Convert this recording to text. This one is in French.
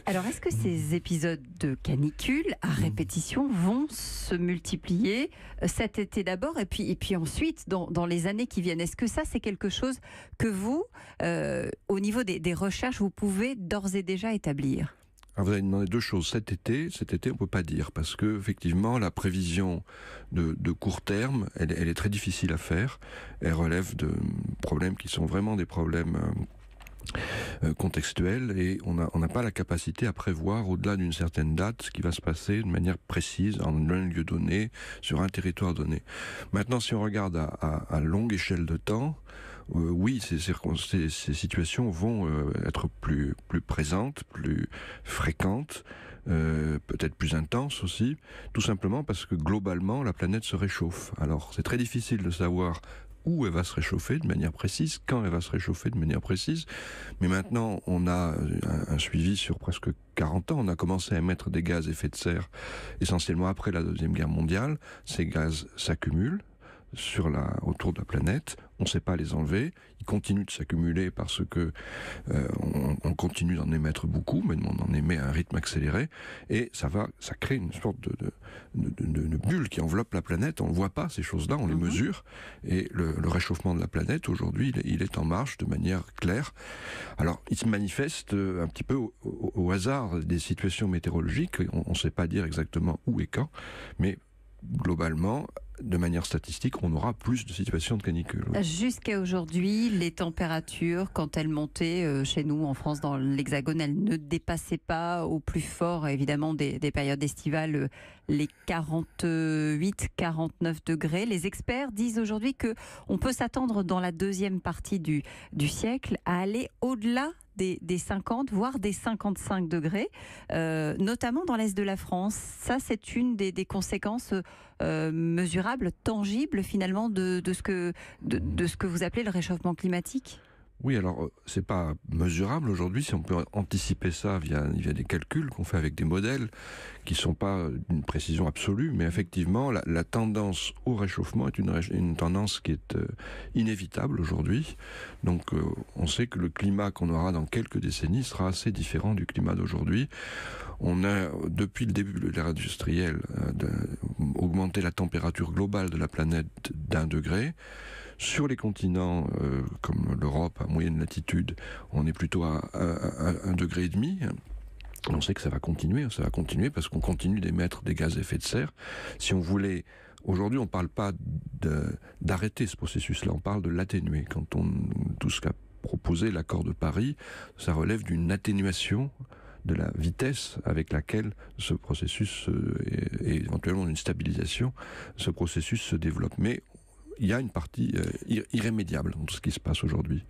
Alors, est-ce que ces épisodes de canicule à répétition vont se multiplier cet été d'abord et puis ensuite dans les années qui viennent? Est-ce que ça, c'est quelque chose que vous, au niveau des recherches, vous pouvez d'ores et déjà établir? Alors vous avez demandé deux choses. Cet été, on ne peut pas dire, parce que effectivement, la prévision de court terme, elle est très difficile à faire. Elle relève de problèmes qui sont vraiment des problèmes contextuels, et on n'a pas la capacité à prévoir au-delà d'une certaine date ce qui va se passer de manière précise en un lieu donné, sur un territoire donné. Maintenant, si on regarde à longue échelle de temps, oui, ces situations vont être plus présentes, plus fréquentes, peut-être plus intenses aussi, tout simplement parce que globalement la planète se réchauffe. Alors c'est très difficile de savoir où elle va se réchauffer de manière précise, quand elle va se réchauffer de manière précise. Mais maintenant, on a un suivi sur presque 40 ans. On a commencé à émettre des gaz à effet de serre essentiellement après la Deuxième Guerre mondiale. Ces gaz s'accumulent autour de la planète. On ne sait pas les enlever. Ils continuent de s'accumuler parce que on continue d'en émettre beaucoup, mais on en émet à un rythme accéléré, et ça crée une sorte de bulle qui enveloppe la planète. On ne voit pas ces choses-là, on les mesure, et le réchauffement de la planète aujourd'hui, il est en marche de manière claire. Alors, il se manifeste un petit peu au hasard des situations météorologiques. On ne sait pas dire exactement où et quand, mais globalement, de manière statistique, on aura plus de situations de canicule. Oui. Jusqu'à aujourd'hui, les températures, quand elles montaient chez nous en France, dans l'Hexagone, elles ne dépassaient pas au plus fort, évidemment, des périodes estivales, les 48-49 degrés. Les experts disent aujourd'hui qu'on peut s'attendre dans la deuxième partie du siècle à aller au-delà des 50, voire des 55 degrés, notamment dans l'est de la France. Ça, c'est une des conséquences mesurables, tangibles finalement de ce que vous appelez le réchauffement climatique. Oui, alors c'est pas mesurable aujourd'hui. Si on peut anticiper ça via des calculs qu'on fait avec des modèles qui sont pas d'une précision absolue, mais effectivement la tendance au réchauffement est une tendance qui est inévitable aujourd'hui. Donc on sait que le climat qu'on aura dans quelques décennies sera assez différent du climat d'aujourd'hui. On a, depuis le début de l'ère industrielle, augmenté la température globale de la planète d'1 degré. Sur les continents comme l'Europe à moyenne latitude, on est plutôt à 1,5 degré. On sait que ça va continuer parce qu'on continue d'émettre des gaz à effet de serre. Si on voulait, aujourd'hui on ne parle pas d'arrêter ce processus-là, on parle de l'atténuer. Tout ce qu'a proposé l'accord de Paris, ça relève d'une atténuation de la vitesse avec laquelle ce processus, et éventuellement d'une stabilisation, ce processus se développe. Mais il y a une partie irrémédiable dans tout ce qui se passe aujourd'hui.